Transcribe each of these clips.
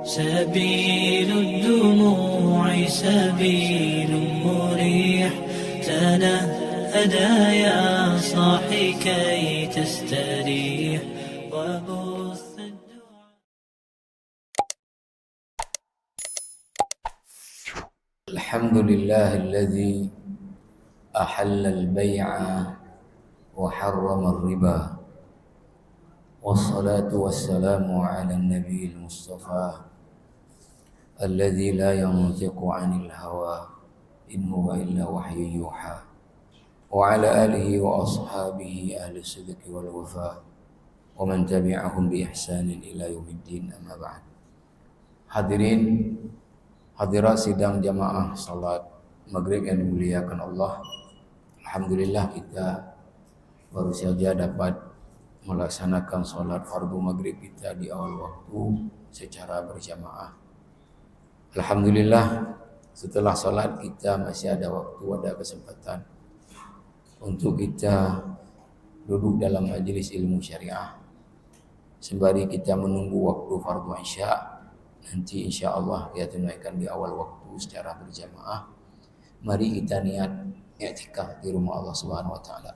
سبيل الدموع سبيل مريح، تنهدى يا صاحي كي تستريح وبث الدعاء. الحمد لله الذي أحل البيع وحرم الربا، والصلاة والسلام على النبي المصطفى الذي لا ينطق عن الهوى إن هو إلا وحي يوحى، وعلى آله وأصحابه أهل الصدق والوفاء ومن تبعهم بإحسان إلى يوم الدين. أما بعد. Hadirin hadirat sidang jamaah salat maghrib yang dimuliakan Allah, alhamdulillah kita baru saja dapat melaksanakan salat fardu maghrib kita di awal waktu secara berjamaah. Alhamdulillah, setelah salat kita masih ada waktu, ada kesempatan untuk kita duduk dalam majelis ilmu syariah sembari kita menunggu waktu fardu isya. Nanti insya Allah kita tunaikan di awal waktu secara berjamaah. Mari kita niat i'tikaf di rumah Allah Subhanahu wa taala.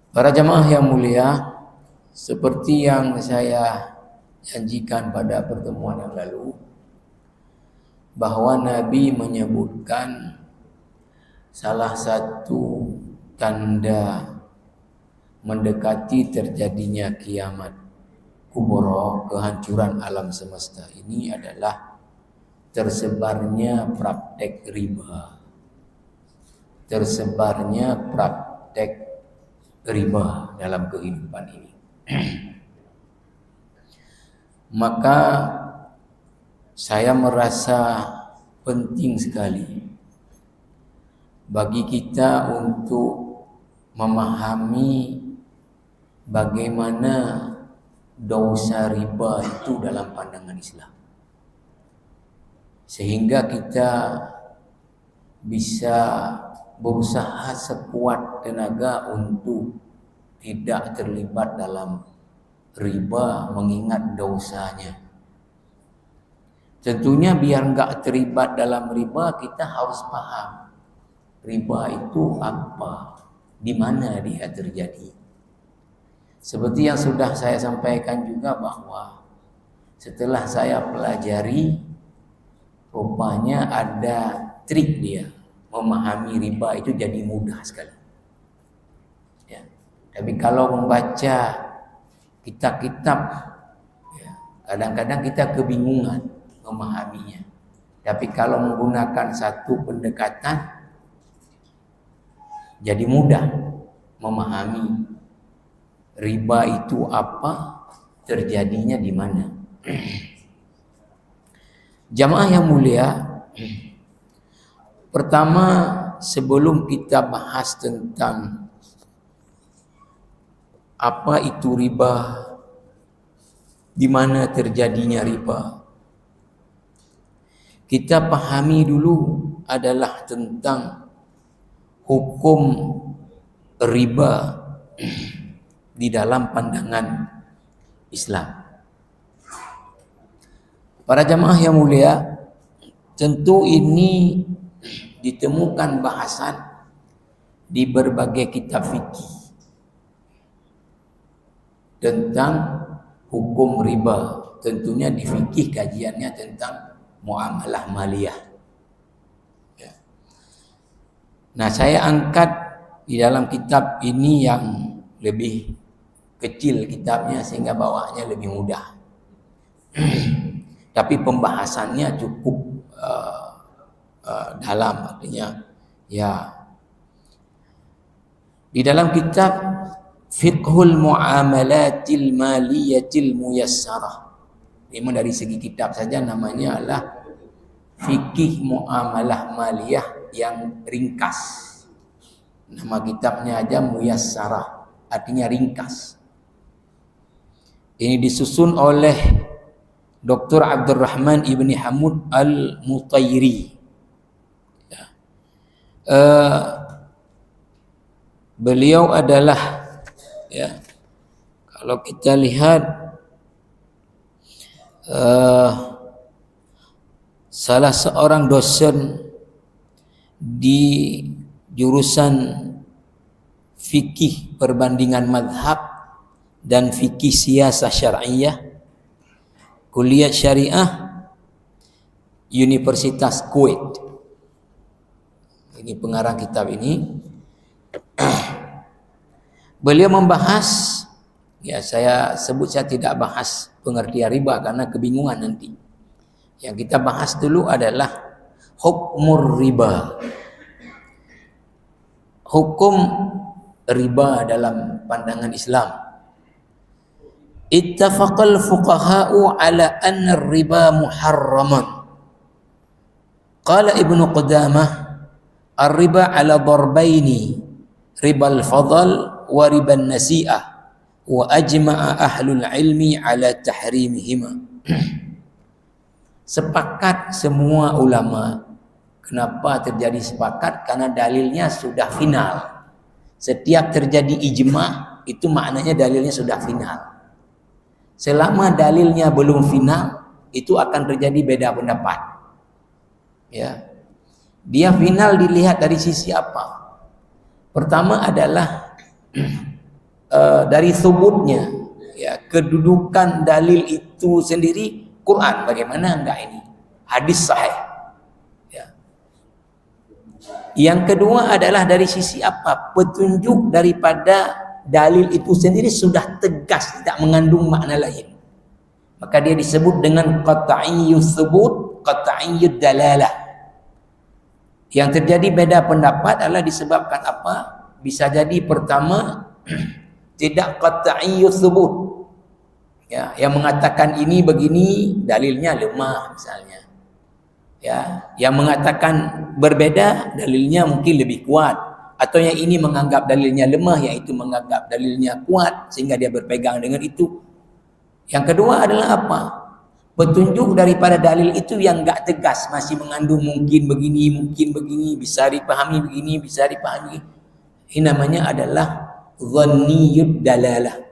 Para jamaah yang mulia, seperti yang saya janjikan pada pertemuan yang lalu, bahwa Nabi menyebutkan salah satu tanda mendekati terjadinya kiamat kubro, kehancuran alam semesta ini adalah tersebarnya praktek riba. Tersebarnya praktek riba dalam kehidupan ini. Maka saya merasa penting sekali bagi kita untuk memahami bagaimana dosa riba itu dalam pandangan Islam, sehingga kita bisa berusaha sekuat tenaga untuk tidak terlibat dalam riba, mengingat dosanya. Tentunya biar enggak terlibat dalam riba, kita harus paham riba itu apa, di mana dia terjadi. Seperti yang sudah saya sampaikan juga bahwa setelah saya pelajari, rupanya ada trik dia memahami riba itu jadi mudah sekali. Ya. Tapi kalau membaca kitab-kitab, ya, kadang-kadang kita kebingungan memahaminya. Tapi kalau menggunakan satu pendekatan, jadi mudah memahami riba itu apa, terjadinya di mana. Jamaah yang mulia, pertama sebelum kita bahas tentang apa itu riba, di mana terjadinya riba, kita pahami dulu adalah tentang hukum riba di dalam pandangan Islam. Para jamaah yang mulia, tentu ini ditemukan bahasan di berbagai kitab fikih tentang hukum riba. Tentunya di fikih kajiannya tentang muamalah maliyah. Ya. Nah, saya angkat di dalam kitab ini yang lebih kecil kitabnya sehingga bawaannya lebih mudah. Tapi pembahasannya cukup dalam, artinya ya. Di dalam kitab Fiqhul Muamalatil Maliyatil Muyassarah, memang dari segi kitab saja namanya adalah Fikih Muamalah Maliyah yang ringkas. Nama kitabnya aja Muyassarah, artinya ringkas. Ini disusun oleh Dr. Abdurrahman Ibni Hamud Al-Mutayri. Ya. Beliau adalah, ya, kalau kita lihat salah seorang dosen di jurusan fikih perbandingan mazhab dan fikih siasah syar'iyah, kuliah syariah Universitas Kuwait. Ini pengarang kitab ini. Beliau membahas, ya saya tidak bahas pengertian riba karena kebingungan nanti. Yang kita bahas dulu adalah hukmur riba. Hukum riba dalam pandangan Islam. Ittafaqal fuqaha'u ala anna riba muharraman. Qala Ibnu Qudamah, ar-riba ala darbaini, ribal fadl wa riban nasi'ah, wa ajma'a ahlul ilmi ala tahrimihima. Sepakat semua ulama. Kenapa terjadi sepakat? Karena dalilnya sudah final. Setiap terjadi ijma' itu maknanya dalilnya sudah final. Selama dalilnya belum final, itu akan terjadi beda pendapat. Ya. Dia final dilihat dari sisi apa? Pertama adalah dari subutnya, ya, kedudukan dalil itu sendiri. Quran bagaimana enggak ini? Hadis sahih. Ya. Yang kedua adalah dari sisi apa? Petunjuk daripada dalil itu sendiri sudah tegas, tidak mengandung makna lain. Maka dia disebut dengan qat'iyyus subut, qat'iyyud dalalah. Yang terjadi beda pendapat adalah disebabkan apa? Bisa jadi pertama tidak qat'iyyus subut. Ya, yang mengatakan ini begini dalilnya lemah misalnya. Ya, yang mengatakan berbeda dalilnya mungkin lebih kuat, atau yang ini menganggap dalilnya lemah, yang itu menganggap dalilnya kuat sehingga dia berpegang dengan itu. Yang kedua adalah apa? Petunjuk daripada dalil itu yang enggak tegas, masih mengandung mungkin begini, bisa dipahami begini, bisa dipahami. Ini namanya adalah dhanniyud dalalah.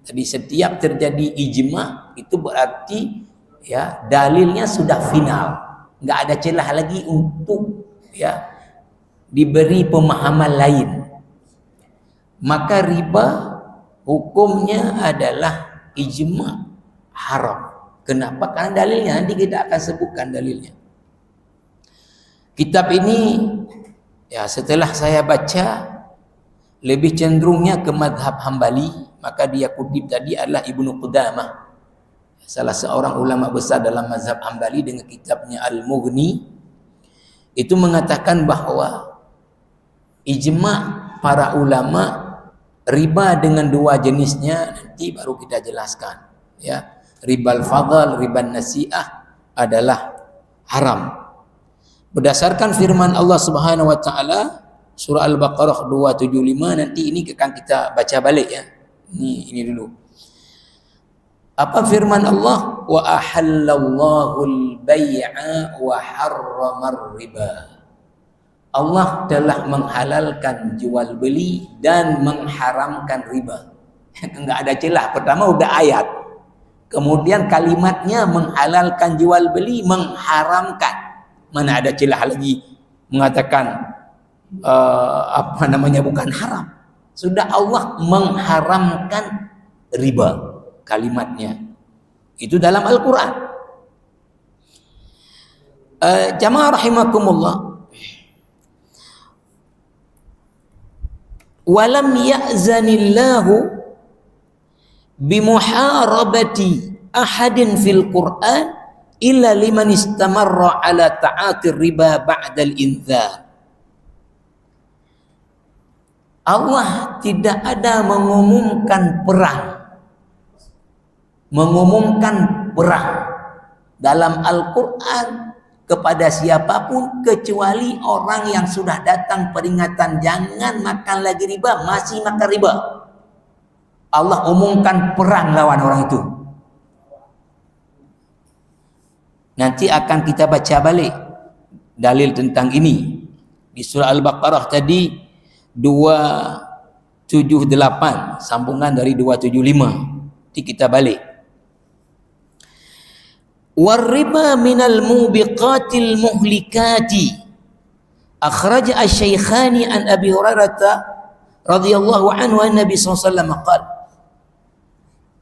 Jadi setiap terjadi ijma itu berarti ya dalilnya sudah final, enggak ada celah lagi untuk ya diberi pemahaman lain. Maka riba hukumnya adalah ijma haram. Kenapa? Karena dalilnya nanti kita akan sebutkan dalilnya. Kitab ini ya setelah saya baca lebih cenderungnya ke mazhab Hambali, maka dia kutip tadi adalah Ibnu Qudamah, salah seorang ulama besar dalam mazhab Hambali, dengan kitabnya Al-Mughni. Itu mengatakan bahwa ijma' para ulama riba dengan dua jenisnya nanti baru kita jelaskan, ya. Ribal fadl, riban nasi'ah adalah haram. Berdasarkan firman Allah Subhanahu wa taala surah Al-Baqarah 275, nanti ini akan kita baca balik ya. Ini dulu. Apa firman Allah? Wa ahallallahu al-bai'a wa harramar riba. Allah telah menghalalkan jual beli dan mengharamkan riba. Enggak ada celah. Pertama udah ayat. Kemudian kalimatnya menghalalkan jual beli, mengharamkan. Mana ada celah lagi mengatakan bukan haram. Sudah Allah mengharamkan riba, kalimatnya. Itu dalam Al-Quran. Jamaah rahimakumullah. Walam ya'zanillahu bimuharabati ahadin fil Qur'an illa liman istamarra ala ta'atir riba ba'dal inzar. Allah tidak ada mengumumkan perang dalam Al-Quran kepada siapapun kecuali orang yang sudah datang peringatan jangan makan lagi riba, masih makan riba. Allah umumkan perang lawan orang itu. Nanti akan kita baca balik dalil tentang ini di surah Al-Baqarah tadi 278, sambungan dari 275. Nanti kita balik. War-riba minal mubiqatil muhlikati. Akhraj asy-Syaikhani an Abi Hurairah radhiyallahu anhu an Nabi sallallahu alaihi wasallam qala,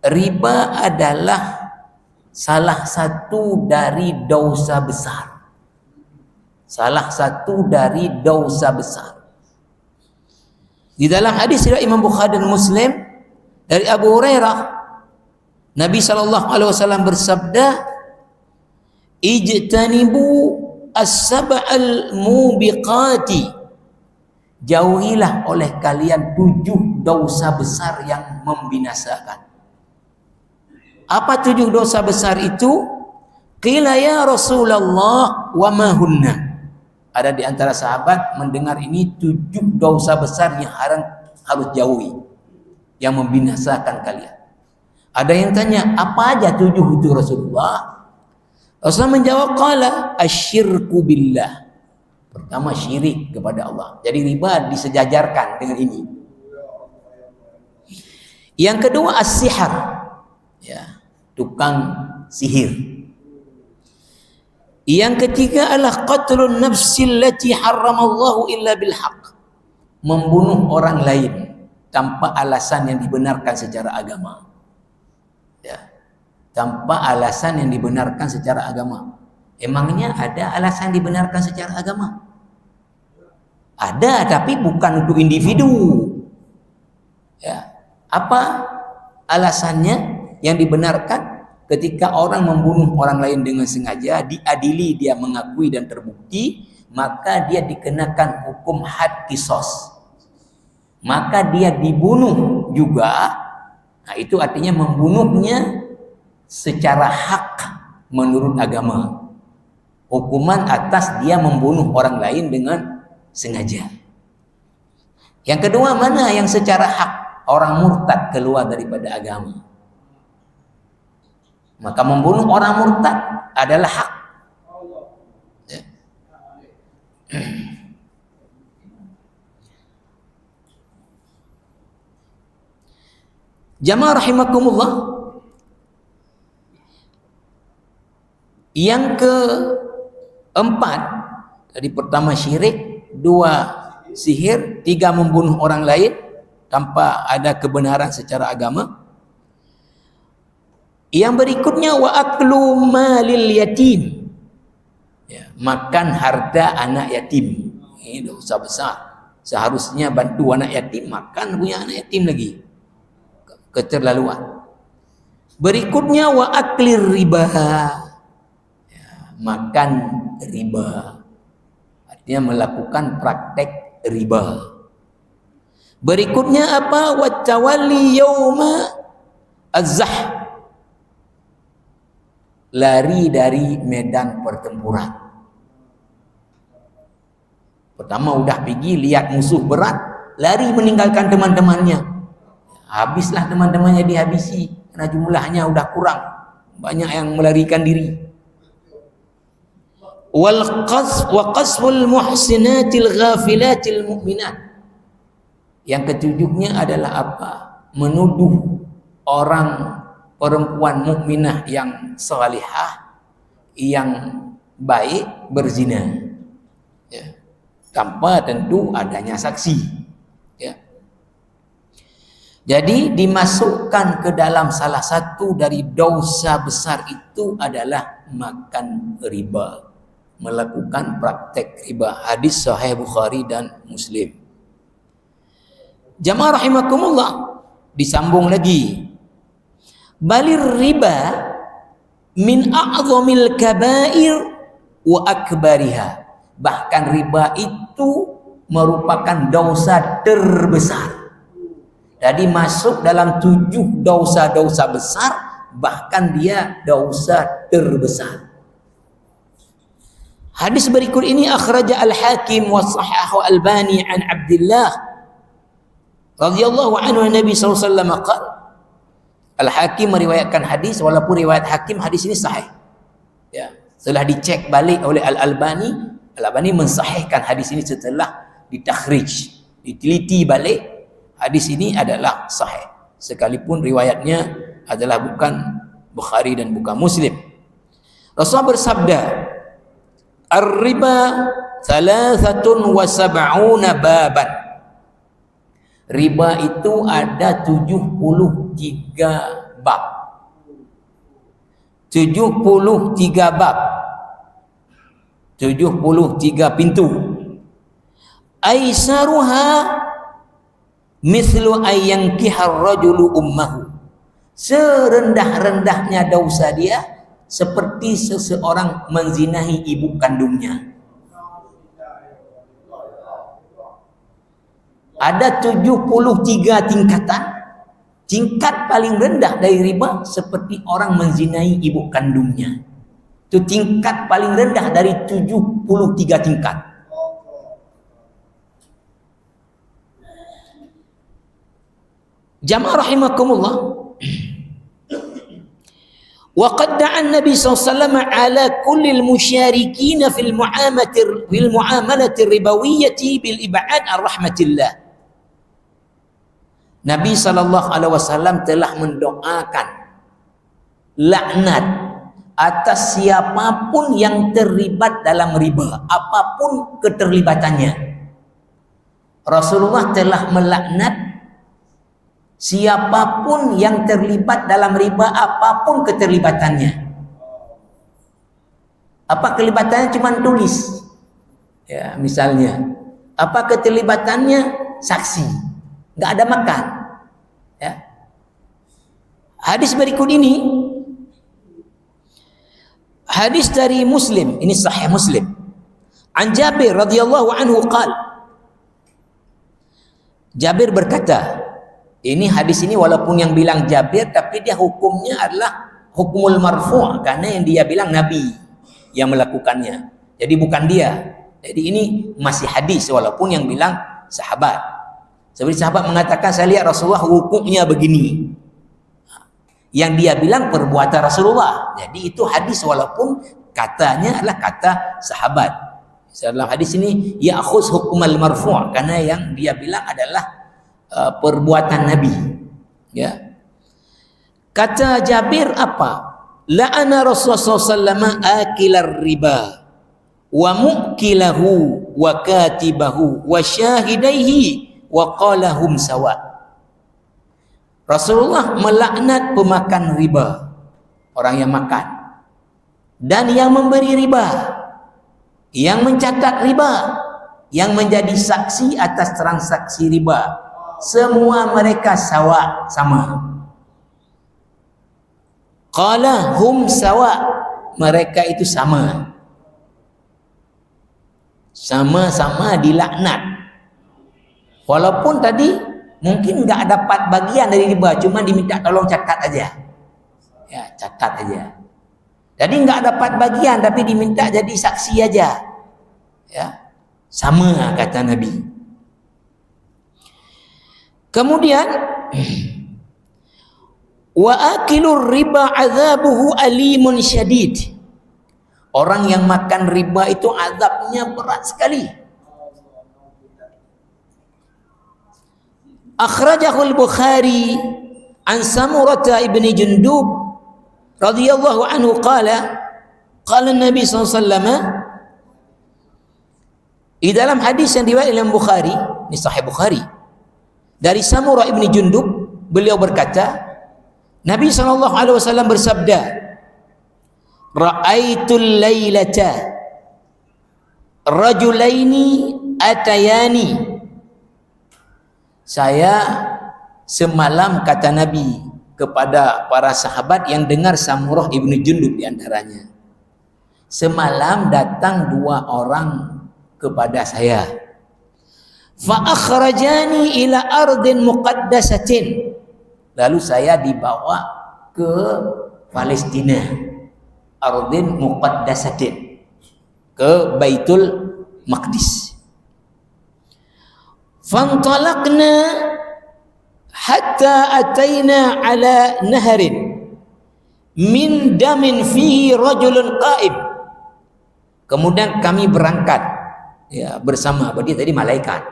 riba adalah salah satu dari dosa besar. Salah satu dari dosa besar. Di dalam hadis riwayat Imam Bukhari dan Muslim dari Abu Hurairah, Nabi sallallahu alaihi wasallam bersabda, "Ijtanibu as-sab'al mubiqati." Jauhilah oleh kalian 7 dosa besar yang membinasakan. Apa 7 dosa besar itu? Qila ya Rasulullah wa ma hunna. Ada di antara sahabat mendengar ini 7 dosa besar yang harus jauhi, yang membinasakan kalian. Ada yang tanya, apa aja 7 itu Rasulullah? Rasulullah menjawab, qala asyirku billah. Pertama, syirik kepada Allah. Jadi riba disejajarkan dengan ini. Yang kedua, as-sihar. Ya, tukang sihir. Yang ketiga adalah qatlun nafsil lati haramallahu illa bil haqq. Membunuh orang lain tanpa alasan yang dibenarkan secara agama. Ya. Tanpa alasan yang dibenarkan secara agama. Emangnya ada alasan dibenarkan secara agama? Ada, tapi bukan untuk individu. Ya. Apa alasannya yang dibenarkan? Ketika orang membunuh orang lain dengan sengaja, diadili, dia mengakui dan terbukti, maka dia dikenakan hukum had qisas. Maka dia dibunuh juga. Nah, itu artinya membunuhnya secara hak menurut agama. Hukuman atas dia membunuh orang lain dengan sengaja. Yang kedua, mana yang secara hak? Orang murtad keluar daripada agama. Maka membunuh orang murtad adalah hak. Ya. Jamaah rahimakumullah. Yang keempat, tadi pertama syirik, 2 sihir, 3 membunuh orang lain tanpa ada kebenaran secara agama. Yang berikutnya wa aklu malil yatim. Ya, makan harta anak yatim. Ini dosa besar. Seharusnya bantu anak yatim, makan punya anak yatim lagi. Keterlaluan. Berikutnya wa aklir riba. Ya, makan riba. Artinya melakukan praktek riba. Berikutnya apa? Wa tawalli yauma az-zah. Lari dari medan pertempuran. Pertama udah pergi lihat musuh berat, lari meninggalkan teman-temannya. Habislah teman-temannya dihabisi karena jumlahnya udah kurang. Banyak yang melarikan diri. Wal qasful muhsinatil ghafilatil mu'minat. Yang ketujuhnya adalah apa? Menuduh orang perempuan mukminah yang salihah, yang baik berzina, ya. Tanpa tentu adanya saksi, ya. Jadi dimasukkan ke dalam salah satu dari dosa besar itu adalah makan riba, melakukan praktek riba. Hadis Sahih Bukhari dan Muslim. Jamaah rahimakumullah, disambung lagi. Balir riba min a'zamil kabair wa akbariha. Bahkan riba itu merupakan dosa terbesar. Jadi masuk dalam 7 dosa-dosa besar, bahkan dia dosa terbesar. Hadis berikut ini akhraja Al-Hakim wa sahahahu Albani an Abdullah radhiyallahu anhu Nabi sallallahu alaihi wasallam qala. Al-Hakim meriwayatkan hadis, walaupun riwayat Hakim hadis ini sahih. Ya, setelah dicek balik oleh Al-Albani, Al-Albani mensahihkan hadis ini setelah ditakhrij, diteliti balik, hadis ini adalah sahih. Sekalipun riwayatnya adalah bukan Bukhari dan bukan Muslim. Rasulullah bersabda, "Ar-riba 73 baban." Riba itu ada 73 bab. 73 bab. 73 pintu. Aisaruha mithlu ayyankihar rajulu ummahu. Serendah-rendahnya dosa dia seperti seseorang menzinahi ibu kandungnya. Ada 73 tingkatan. Tingkat paling rendah dari riba seperti orang menzinahi ibu kandungnya. Itu tingkat paling rendah dari 73 tingkat. Jamaah rahimakumullah. Wa qad da'a an-nabi sallallahu alaihi wasallam ala kulli al-musyarikin fil mu'amalati ribawiyyati bil ib'ad ar-rahmatillah. Nabi sallallahu alaihi wasallam telah mendoakan laknat atas siapapun yang terlibat dalam riba, apapun keterlibatannya. Rasulullah telah melaknat siapapun yang terlibat dalam riba, apapun keterlibatannya. Apa keterlibatannya? Cuma tulis. Ya, misalnya. Apa keterlibatannya? Saksi. Enggak ada makan. Ya. Hadis berikut ini hadis dari Muslim, ini sahih Muslim. An Jabir radhiyallahu anhu qala. Jabir berkata, ini hadis ini walaupun yang bilang Jabir tapi dia hukumnya adalah hukumul marfu' karena yang dia bilang Nabi yang melakukannya. Jadi bukan dia. Jadi ini masih hadis walaupun yang bilang sahabat. Seperti sahabat mengatakan, saya lihat Rasulullah hukumnya begini. Yang dia bilang perbuatan Rasulullah. Jadi itu hadis walaupun katanya adalah kata sahabat. Dalam hadis ini ya'khuz hukmal marfu' karena yang dia bilang adalah perbuatan Nabi. Ya. Kata Jabir apa? La'ana Rasulullah SAW akilar riba wa mu'kilahu wa katibahu wa syahidaihi wa qalahum sawa. Rasulullah melaknat pemakan riba, orang yang makan, dan yang memberi riba, yang mencatat riba, yang menjadi saksi atas transaksi riba. Semua mereka sawa, sama. Qalahum sawa, mereka itu sama. Sama-sama dilaknat. Walaupun tadi mungkin nggak dapat bagian dari riba, cuma diminta tolong catat aja. Ya, catat aja. Jadi nggak dapat bagian tapi diminta jadi saksi aja. Ya. Sama kata Nabi. Kemudian wa akilur riba azabuhu alimun syadid. Orang yang makan riba itu azabnya berat sekali. Akhrajahu al-Bukhari an Samurah ibn Jundub radhiyallahu anhu qala Nabi sallallahu alaihi wasallam di dalam hadis yang diriwayatkan oleh Bukhari, ini sahih Bukhari, dari Samurah ibn Jundub, beliau berkata, Nabi sallallahu alaihi wasallam bersabda, ra'aitul lailata rajulaini atayani. Saya semalam, kata Nabi kepada para sahabat yang dengar Samurah ibn Jundub di antaranya, semalam datang dua orang kepada saya. Fa akhrajani ila ardin muqaddasatin. Lalu saya dibawa ke Palestina. Ardin muqaddasatin. Ke Baitul Maqdis. Fantalaqna hatta ataina ala naharin min damin fihi rajulun qa'im. Kemudian kami berangkat, ya, bersama, berarti tadi malaikat.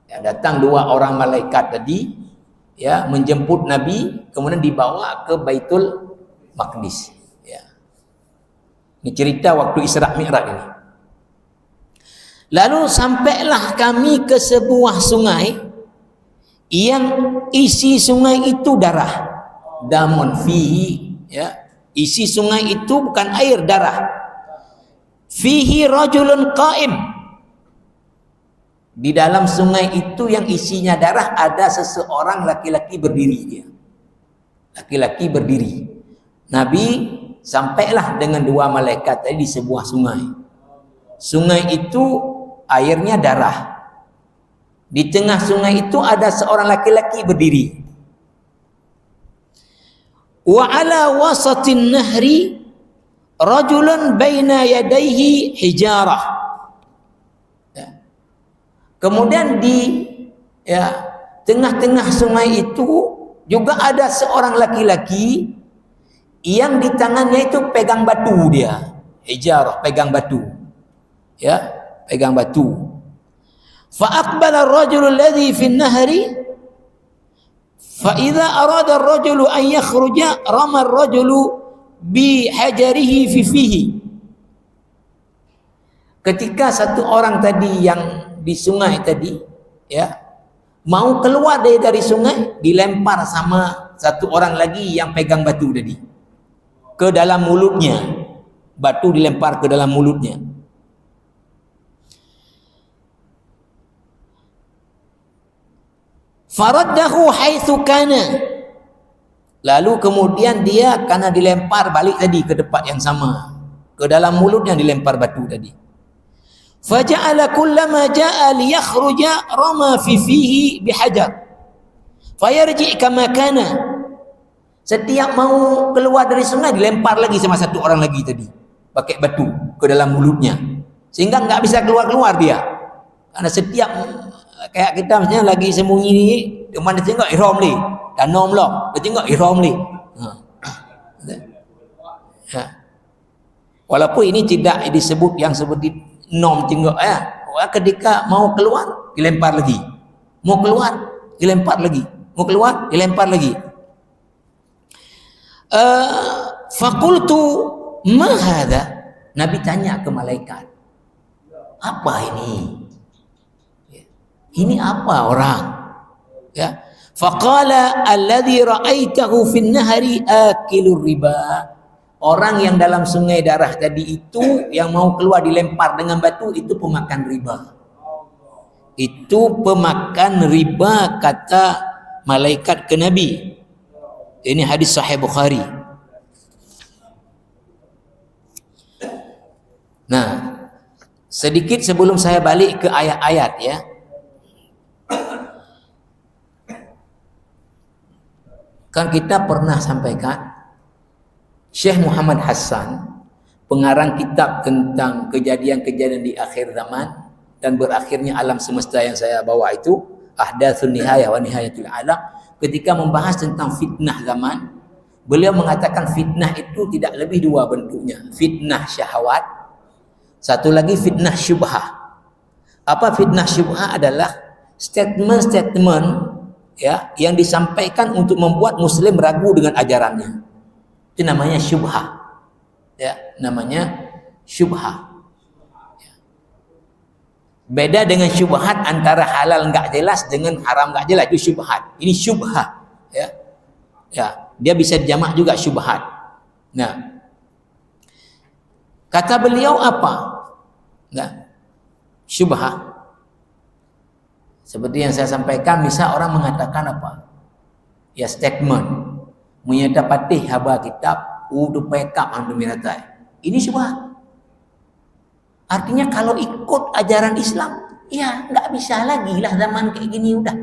Ya, datang dua orang malaikat tadi, ya, menjemput Nabi, kemudian dibawa ke Baitul Maqdis. Ya. Ini cerita waktu Isra Mi'raj ini. Lalu sampailah kami ke sebuah sungai yang isi sungai itu darah. Damun fihi, ya. Isi sungai itu bukan air, darah. Fihi rajulun qa'im. Di dalam sungai itu yang isinya darah ada seseorang laki-laki berdiri dia. Laki-laki berdiri. Nabi sampailah dengan dua malaikat tadi di sebuah sungai. Sungai itu airnya darah. Di tengah sungai itu ada seorang laki-laki berdiri. Wa ala wasatin nahri rajulun baina yadayhi hijarah. Ya. Kemudian di tengah-tengah sungai itu juga ada seorang laki-laki yang di tangannya itu pegang batu dia. Hijarah, pegang batu. Ya, pegang batu. Fa aqbala ar-rajulu alladhi fi an-nahri fa idza arada ar-rajulu an yakhruja rama ar-rajulu bi hajarihi fi fihi. Ketika satu orang tadi yang di sungai tadi, ya, mau keluar dari sungai, dilempar sama satu orang lagi yang pegang batu tadi ke dalam mulutnya. Batu dilempar ke dalam mulutnya. Faraddahu haitsu kana. Lalu kemudian dia karena dilempar balik tadi ke tempat yang sama, ke dalam mulutnya dilempar batu tadi. Faja'ala kullama ja'a liyakhruja rama fi fihi bihajar. Fayarji' kama kana. Setiap mau keluar dari sungai dilempar lagi sama satu orang lagi tadi, pakai batu ke dalam mulutnya. Sehingga enggak bisa keluar-keluar dia. Karena setiap kayak kita misalnya lagi sembunyi ni, teman dia tengok ihram ni, dan nom lah, dia tengok ihram ni. Ha. Walaupun ini tidak disebut yang seperti nom tengok ya. Ketika mau keluar dilempar lagi. Mau keluar dilempar lagi. Mau keluar dilempar lagi. Fakultu ma hadha? Nabi tanya ke malaikat, apa ini? Ini apa orang? Ya. Faqala alladhi ra'aitahu fin nahri akilur riba. Orang yang dalam sungai darah tadi itu yang mau keluar dilempar dengan batu itu pemakan riba. Itu pemakan riba, kata malaikat ke Nabi. Ini hadis sahih Bukhari. Nah, sedikit sebelum saya balik ke ayat-ayat ya. Kan kita pernah sampaikan Syekh Muhammad Hassan, pengarang kitab tentang kejadian-kejadian di akhir zaman dan berakhirnya alam semesta yang saya bawa itu, Ahdatsun Nihayah wa Nihayatul Alam, ketika membahas tentang fitnah zaman, beliau mengatakan fitnah itu tidak lebih dua bentuknya. Fitnah syahwat, satu lagi fitnah syubhah. Apa fitnah syubhah? Adalah statement-statement ya yang disampaikan untuk membuat muslim ragu dengan ajarannya. Itu namanya syubhah. Ya, namanya syubhah. Ya. Beda dengan syubhat antara halal enggak jelas dengan haram enggak jelas, itu syubhat. Ini syubhah, ya. Ya, dia bisa dijamak juga syubhat. Nah, kata beliau apa? Nah, syubhah. Seperti yang saya sampaikan, misal orang mengatakan apa? Ya, statement. Menyata patih haba kitab udu pekap andu miratai. Ini syubhat. Artinya kalau ikut ajaran Islam, ya enggak bisa lagi lah zaman kayak gini udah.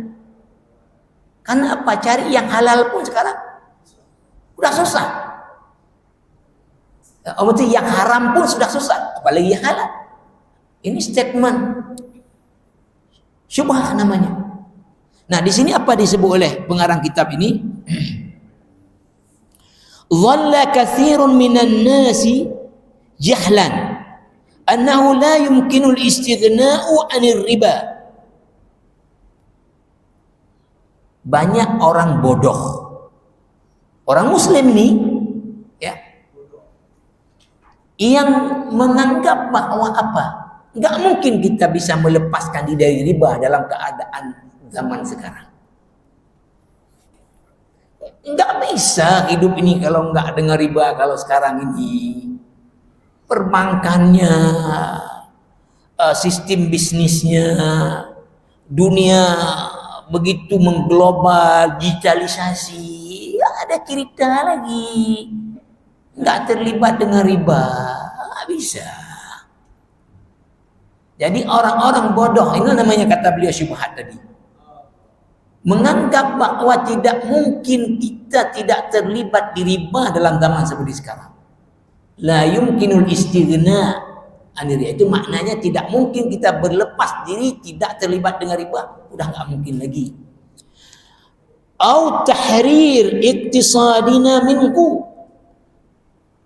Karena apa? Cari yang halal pun sekarang udah susah. Berarti yang haram pun sudah susah, apalagi yang halal. Ini statement syubhah namanya. Nah, di sini apa disebut oleh pengarang kitab ini? Dhalla katsirun minan nasi jahlan annahu la yumkinu al-istighna'u 'anil riba. Banyak orang bodoh. Orang muslim nih, ya. yang menganggap bahwa apa? Nggak mungkin kita bisa melepaskan diri dari riba dalam keadaan zaman sekarang. Nggak bisa hidup ini kalau nggak dengar riba. Kalau sekarang ini perbankannya, sistem bisnisnya, dunia begitu mengglobal, digitalisasi, nggak ada cerita lagi. Nggak terlibat dengan riba, nggak bisa. Jadi orang-orang bodoh, ini namanya kata beliau syubhat tadi, menganggap bahwa tidak mungkin kita tidak terlibat di riba dalam zaman seperti sekarang. La yumkinul istighna anir, itu maknanya tidak mungkin kita berlepas diri tidak terlibat dengan riba, udah nggak mungkin lagi. Au tahrir iktisadina minhu,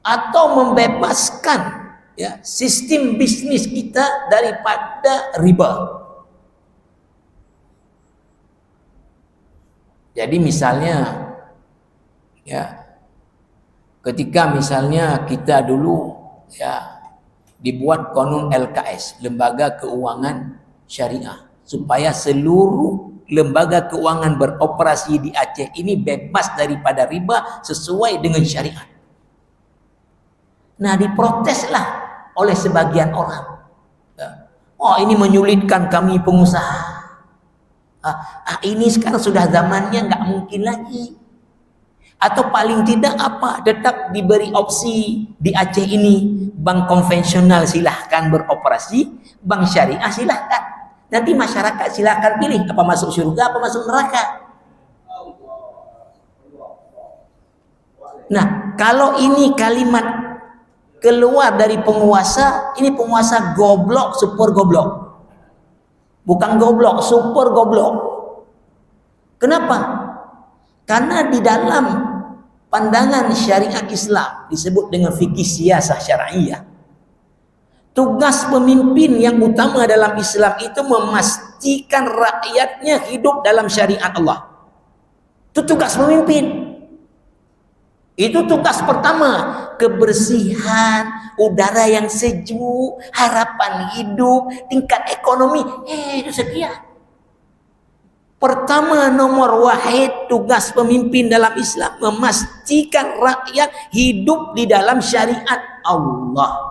atau membebaskan ya sistem bisnis kita daripada riba. Jadi misalnya ya, ketika misalnya kita dulu ya dibuat konun LKS, lembaga keuangan syariah, supaya seluruh lembaga keuangan beroperasi di Aceh ini bebas daripada riba sesuai dengan syariat. Nah, diproteslah oleh sebagian orang. Oh, ini menyulitkan kami pengusaha. Ini sekarang sudah zamannya, nggak mungkin lagi. Atau paling tidak apa, tetap diberi opsi di Aceh ini, bank konvensional silahkan beroperasi, bank syariah silahkan. Nanti masyarakat silahkan pilih apa masuk surga, apa masuk neraka. Nah, kalau ini kalimat keluar dari penguasa, ini penguasa goblok, super goblok. Bukan goblok, super goblok. Kenapa? Karena di dalam pandangan syariat Islam disebut dengan fikih siasah syar'iyah. Tugas pemimpin yang utama dalam Islam itu memastikan rakyatnya hidup dalam syariat Allah. Itu tugas pemimpin. Itu tugas pertama, kebersihan, udara yang sejuk, harapan hidup, tingkat ekonomi, itu sekian. Pertama, nomor wahid tugas pemimpin dalam Islam memastikan rakyat hidup di dalam syariat Allah.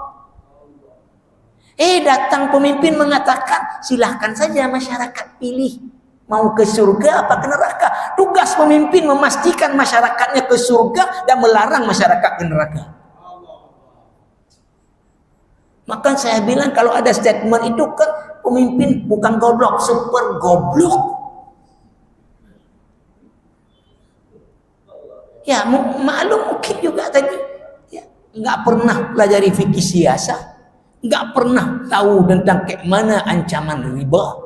Datang pemimpin mengatakan silahkan saja masyarakat pilih mau ke surga apa ke neraka. Tugas pemimpin memastikan masyarakatnya ke surga dan melarang masyarakat ke neraka. Maka saya bilang kalau ada statement itu kan pemimpin bukan goblok, super goblok. Ya maklum mungkin juga tadi ya, nggak pernah pelajari fikih siasah, nggak pernah tahu tentang kayak mana ancaman riba,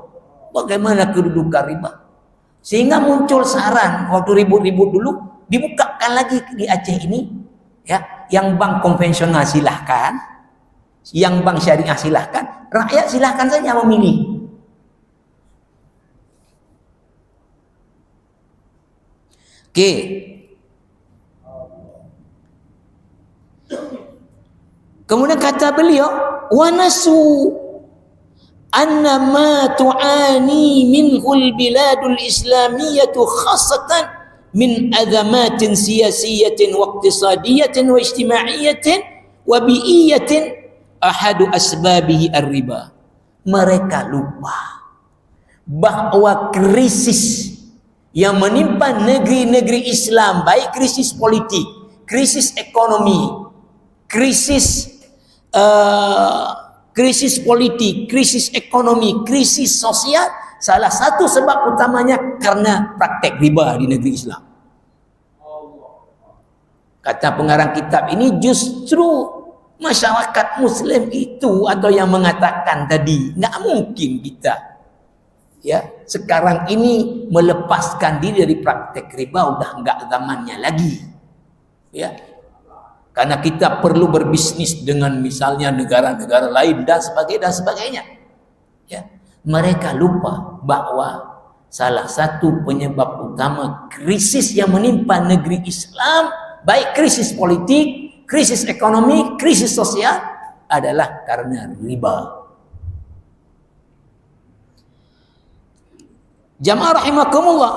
bagaimana kedudukan riba, sehingga muncul saran waktu ribut-ribut dulu, dibukakan lagi di Aceh ini ya, yang bank konvensional silahkan, yang bank syariah silahkan, rakyat silahkan saja memilih. Oke. Kemudian kata beliau, wa nasu anna ma tu'ani minhu al-biladul islamiyyatu khassatan min azamatin siyasiyatin wa iqtisadiyatin wa ijtimaiyatin wa bi'iyatin ahadu asbabihi ar-riba. Mereka lupa bahwa krisis yang menimpa negeri-negeri Islam, baik krisis politik, krisis ekonomi, krisis politik, krisis ekonomi, krisis sosial, salah satu sebab utamanya karena praktek riba di negeri Islam. Kata pengarang kitab ini, justru masyarakat Muslim itu atau yang mengatakan tadi nggak mungkin kita ya sekarang ini melepaskan diri dari praktek riba, udah nggak zamannya lagi ya. Karena kita perlu berbisnis dengan misalnya negara-negara lain dan sebagainya. Ya, mereka lupa bahwa salah satu penyebab utama krisis yang menimpa negeri Islam, baik krisis politik, krisis ekonomi, krisis sosial adalah karena riba. Jamaah rahimakumullah,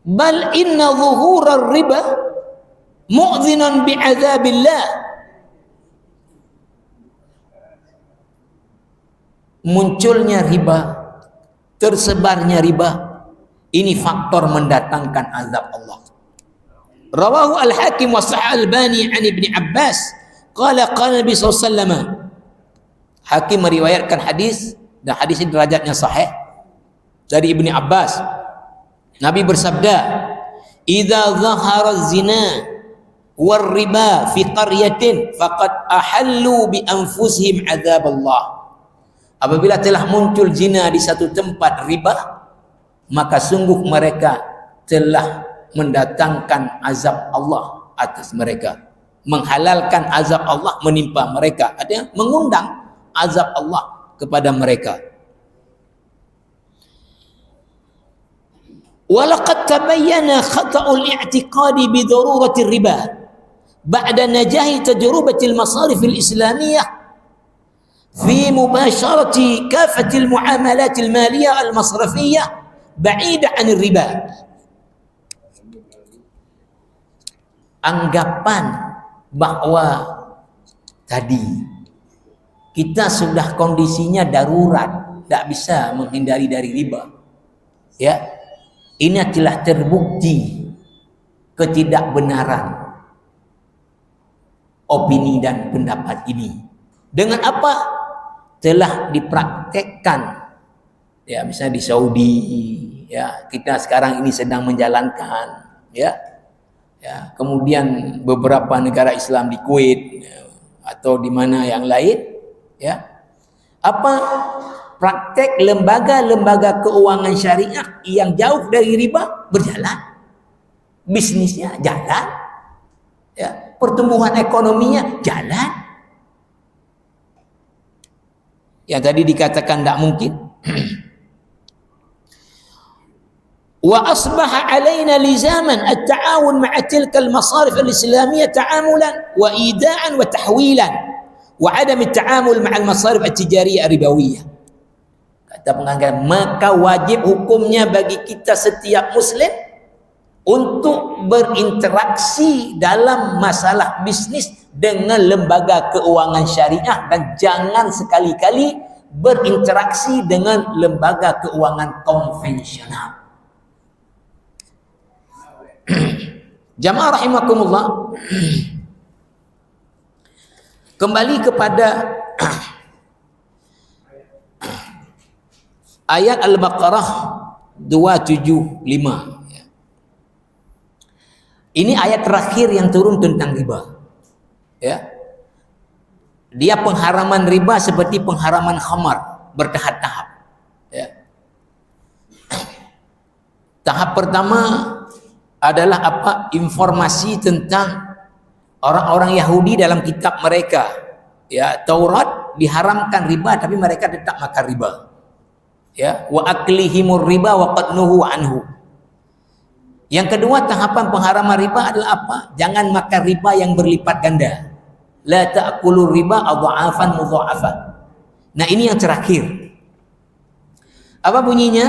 bal inna zuhurar riba mu'dhinan bi'adzabillah. Munculnya riba, tersebarnya riba, ini faktor mendatangkan azab Allah. Rawahu al-Hakim wa Sahih al-Albani an Ibni Abbas qala Nabi sallallahu alaihi wasallam. Hakim meriwayatkan hadis dan hadis ini derajatnya sahih dari Ibni Abbas. Nabi bersabda, "Idza dhahara az-zina war riba fi qaryatin faqad ahallu bi anfusihim azab Allah." Apabila telah muncul zina di satu tempat, riba, maka sungguh mereka telah mendatangkan azab Allah atas mereka, menghalalkan azab Allah menimpa mereka, artinya mengundang azab Allah kepada mereka. Walaqad tabayyana khata'ul i'tiqadi bi darurati riba ba'da najahi tajrubati al-masarif al-islamiyah في مباشرة كافة المعاملات المالية المصرفية بعيدة عن الربا. Anggapan bahwa tadi kita sudah kondisinya darurat, tidak bisa menghindari dari riba, ya, ini telah terbukti ketidakbenaran opini dan pendapat ini. Dengan apa? Telah dipraktekkan, ya, misalnya di Saudi, ya, kita sekarang ini sedang menjalankan, ya, kemudian beberapa negara Islam di Kuwait, ya, atau di mana yang lain, ya, apa praktek lembaga-lembaga keuangan syariah yang jauh dari riba berjalan, bisnisnya jalan, ya, pertumbuhan ekonominya jalan. Yang tadi dikatakan tidak mungkin. Wa asbaha alaina lizaman at-ta'awun ma'a tilka al-masarif al-islamiyah ta'amulan wa ida'an wa tahwilan wa 'adam at-ta'amul ma'a al-masarif at-tijariyah ar-ribawiyah. Kata pengarang, maka wajib hukumnya bagi kita setiap muslim untuk berinteraksi dalam masalah bisnis dengan lembaga keuangan syariah, dan jangan sekali-kali berinteraksi dengan lembaga keuangan konvensional. Jamaah rahimakumullah, kembali kepada ayat Al-Baqarah 275. Ini ayat terakhir yang turun tentang riba. Ya. Dia pengharaman riba seperti pengharaman khamar, bertahap-tahap. Ya. Tahap pertama adalah apa? Informasi tentang orang-orang Yahudi dalam kitab mereka. Ya, Taurat diharamkan riba, tapi mereka tetap makan riba. Ya, wa aklihimur riba wa qad nuhu anhu. Yang kedua, tahapan pengharaman riba adalah apa? Jangan makan riba yang berlipat ganda. La ta'kulu riba adha'afan mudha'afan. Nah, ini yang terakhir. Apa bunyinya?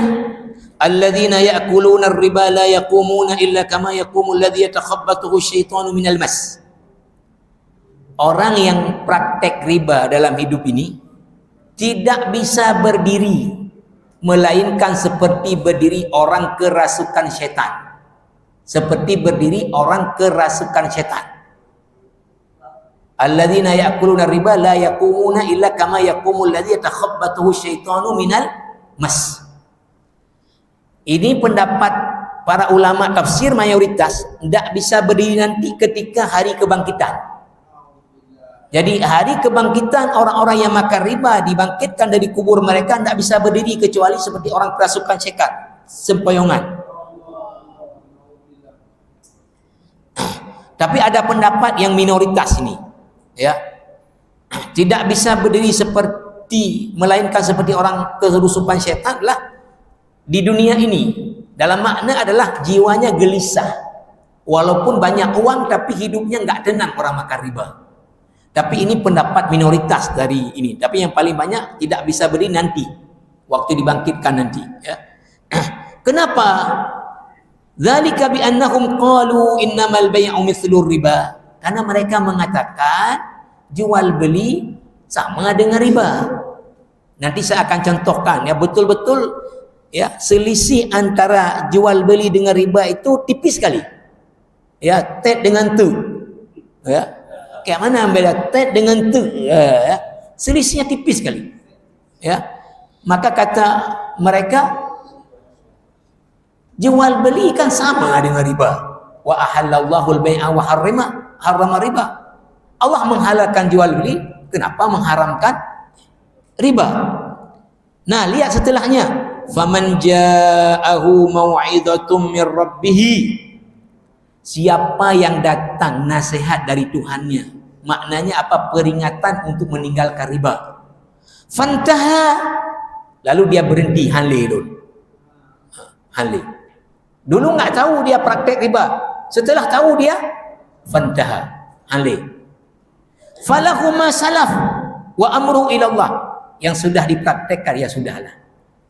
Alladzina ya'kuluna ar-riba la yaqumuna illa kama yaqumu alladzi yatakhabbathu asy-syaitanu minal mas. Orang yang praktek riba dalam hidup ini tidak bisa berdiri melainkan seperti berdiri orang kerasukan syaitan. Seperti berdiri orang kerasukan syaitan. Alladzina ya'kuluna riba la yaqumuna illa kama yaqumul ladzi yatakhabbathu asy-syaitanu minal mas. Ini pendapat para ulama tafsir mayoritas, tidak bisa berdiri nanti ketika hari kebangkitan. Jadi hari kebangkitan orang-orang yang makan riba dibangkitkan dari kubur mereka, tidak bisa berdiri kecuali seperti orang kerasukan syaitan, sempoyongan. Tapi ada pendapat yang minoritas ini, ya, tidak bisa berdiri seperti, melainkan seperti orang kerusupan syaitan lah di dunia ini. Dalam makna adalah jiwanya gelisah, Walaupun banyak uang tapi hidupnya nggak tenang orang makan riba. Tapi ini pendapat minoritas dari ini. Tapi yang paling banyak tidak bisa beri nanti, waktu dibangkitkan nanti. Ya. Kenapa? Dzalika bi annahum qalu innamal bai'u mithlur riba. Karena mereka mengatakan jual beli sama dengan riba. Nanti saya akan contohkan ya, betul-betul ya, selisih antara jual beli dengan riba itu tipis sekali. Ya, tet dengan tu. Ya. Kayak mana beda tet dengan tu? Ya. Selisihnya tipis sekali. Ya. Maka kata mereka jual beli kan sama dengan riba. Wa ahallallahu al-bai'a wa harrama riba. Allah menghalalkan jual beli, kenapa mengharamkan riba? Nah, lihat setelahnya. Faman ja'ahu mau'izatum mir rabbih. Siapa yang datang nasihat dari Tuhannya, maknanya apa? Peringatan untuk meninggalkan riba. Fantaha, lalu dia berhenti hanli dulu. Hanli. Dulu nggak tahu dia praktek riba. Setelah tahu dia fantaha, hanli. Falahu ma salaf wa amru ila Allah. Yang sudah dipraktekkan ya sudahlah.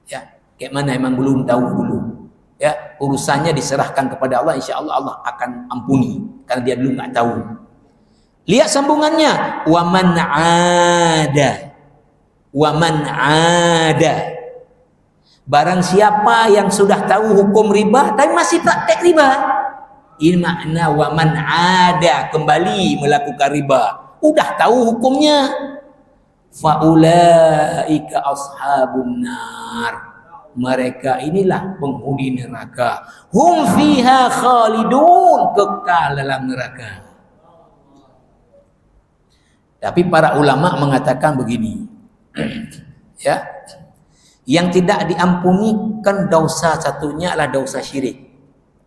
Ya, kayak mana emang belum tahu dulu. Ya, urusannya diserahkan kepada Allah, insya Allah Allah akan ampuni karena dia dulu nggak tahu. Lihat sambungannya, wa man ada. Barang siapa yang sudah tahu hukum riba tapi masih praktek riba, ini makna wa man ada, kembali melakukan riba, udah tahu hukumnya, faulaika ashabun nar. Mereka inilah penghuni neraka. Hum fiha khalidun, kekal dalam neraka. Tapi para ulama mengatakan begini. Ya. Yang tidak diampuni kan dosa satunya adalah dosa syirik.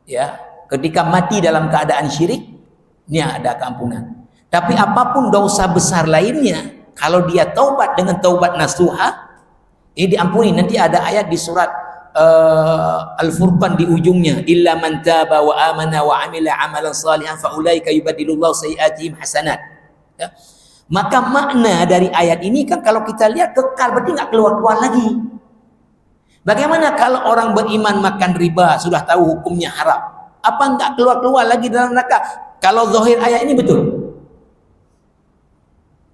Ya. Ketika mati dalam keadaan syirik, ini ada keampunan. Tapi apapun dosa besar lainnya, kalau dia taubat dengan taubat nasuha, ini diampuni. Nanti ada ayat di surat Al-Furqan di ujungnya, illa man taba wa amana wa amila amalan salihan fa ulaika yubaddilullahu sayiatihim hasanat. Ya. Maka makna dari ayat ini kan kalau kita lihat kekal, berarti nggak keluar-keluar lagi. Bagaimana kalau orang beriman makan riba sudah tahu hukumnya haram? Apa nggak keluar-keluar lagi dalam neraka? Kalau zahir ayat ini betul.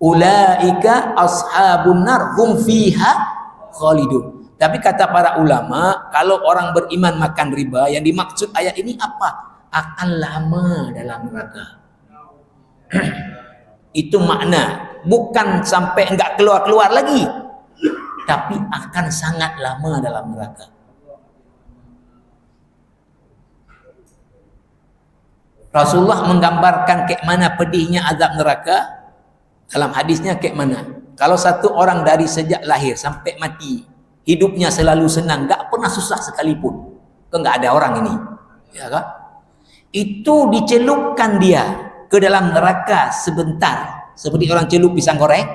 Ulaika ashabun nar hum fiha khalidun. Tapi kata para ulama, kalau orang beriman makan riba, yang dimaksud ayat ini apa? Akan lama dalam neraka. Itu makna, bukan sampai enggak keluar-keluar lagi, tapi akan sangat lama dalam neraka. Rasulullah menggambarkan kayak mana pedihnya azab neraka dalam hadisnya kayak mana. Kalau satu orang dari sejak lahir sampai mati, hidupnya selalu senang, enggak pernah susah sekalipun. Enggak ada orang ini. Ya kan? Itu dicelupkan dia ke dalam neraka sebentar, seperti orang celup pisang goreng.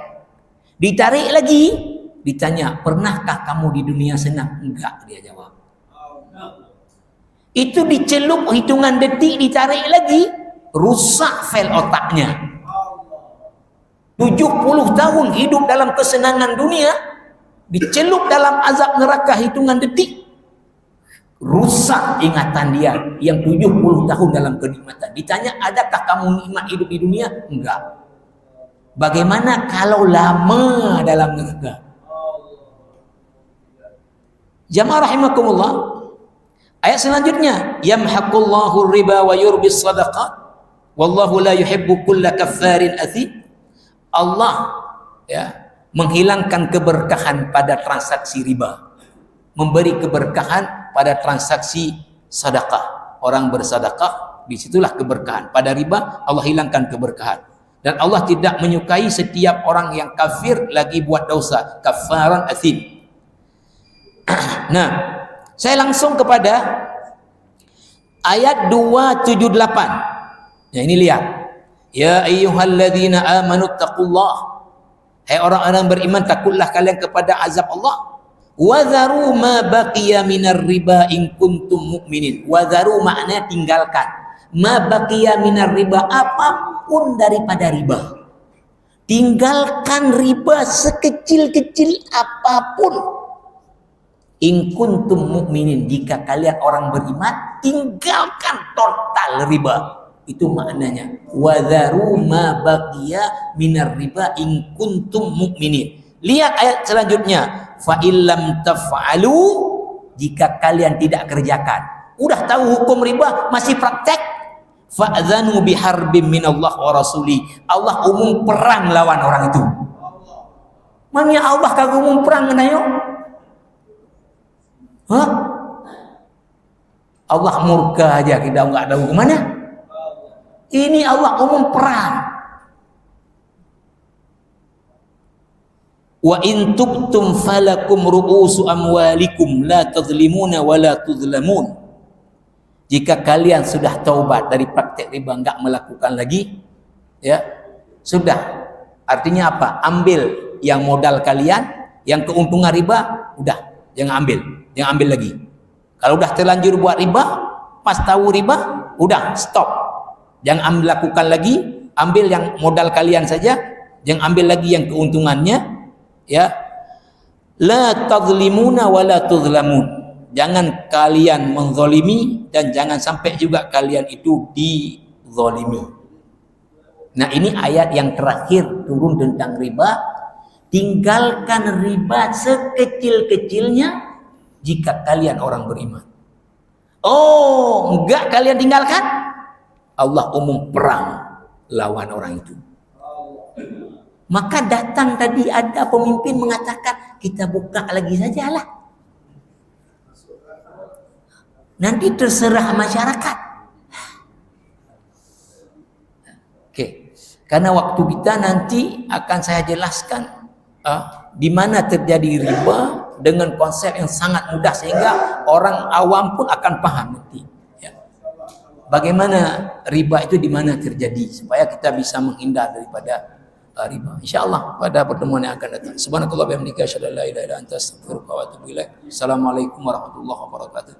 Ditarik lagi, ditanya, "Pernahkah kamu di dunia senang?" Enggak, dia jawab. Itu dicelup hitungan detik, ditarik lagi, rusak file otaknya. 70 tahun hidup dalam kesenangan dunia, dicelup dalam azab neraka hitungan detik, rusak ingatan dia yang 70 tahun dalam kenikmatan. Ditanya, adakah kamu nikmat hidup di dunia? Enggak. Bagaimana kalau lama dalam neraka? Jamaah rahimakumullah. Ayat selanjutnya, yamhaqullahu riba wa yurbis sadaqat wallahu la yuhibbu kulla kaffarin athim. Allah ya menghilangkan keberkahan pada transaksi riba, memberi keberkahan pada transaksi sedekah. Orang bersedekah, disitulah keberkahan. Pada riba Allah hilangkan keberkahan. Dan Allah tidak menyukai setiap orang yang kafir lagi buat dosa, kafaran athim. Nah, saya langsung kepada ayat 278. Nah, ini lihat. Ya ayyuhalladzina amanu taqullah. Hai orang-orang beriman, takutlah kalian kepada azab Allah. Wa dharu ma baqiya minar riba in kuntum mu'minin. Wa dharu maknanya tinggalkan ma baqiya minar riba, apapun daripada riba. Tinggalkan riba sekecil-kecil apapun. In kuntum mu'minin, jika kalian orang beriman, tinggalkan total riba. Itu maknanya. Wadharu ma baqiya minar riba in kuntum mu'minin. Lihat ayat selanjutnya. Fa illam taf'alu, jika kalian tidak kerjakan. Udah tahu hukum riba, masih praktek. Fa'dzanu biharbim minallah wa rasuli. Allah umum perang lawan orang itu. Mana Allah kagak umum perang nayo? Hah? Allah murka aja, kita enggak tahu kemana. Ini Allah umum perang. Wa in tubtum falakum ru'usu amwalikum la tadhlimuna wa la tudhlamun. Jika kalian sudah taubat dari praktek riba, enggak melakukan lagi, ya sudah. Artinya apa? Ambil yang modal kalian, yang keuntungan riba, udah jangan ambil lagi. Kalau udah terlanjur buat riba, pas tahu riba, udah stop. Jangan lakukan lagi, ambil yang modal kalian saja, jangan ambil lagi yang keuntungannya, ya. La tadhlimuna wa la tudhlamun. Jangan kalian menzalimi dan jangan sampai juga kalian itu dizalimi. Nah, ini ayat yang terakhir turun tentang riba. Tinggalkan riba sekecil-kecilnya jika kalian orang beriman. Oh, enggak kalian tinggalkan? Allah umum perang lawan orang itu. Maka datang tadi ada pemimpin mengatakan, kita buka lagi sajalah. Nanti terserah masyarakat. Oke. Karena waktu kita nanti akan saya jelaskan di mana terjadi riba dengan konsep yang sangat mudah sehingga orang awam pun akan paham nanti. Ya. Bagaimana riba itu di mana terjadi supaya kita bisa menghindar daripada riba. Insyaallah pada pertemuan yang akan datang. Subhanakallah wa bihamdika asyhadu an la ilaha illa anta astaghfiruka wa atubu ilaik. Assalamualaikum warahmatullahi wabarakatuh.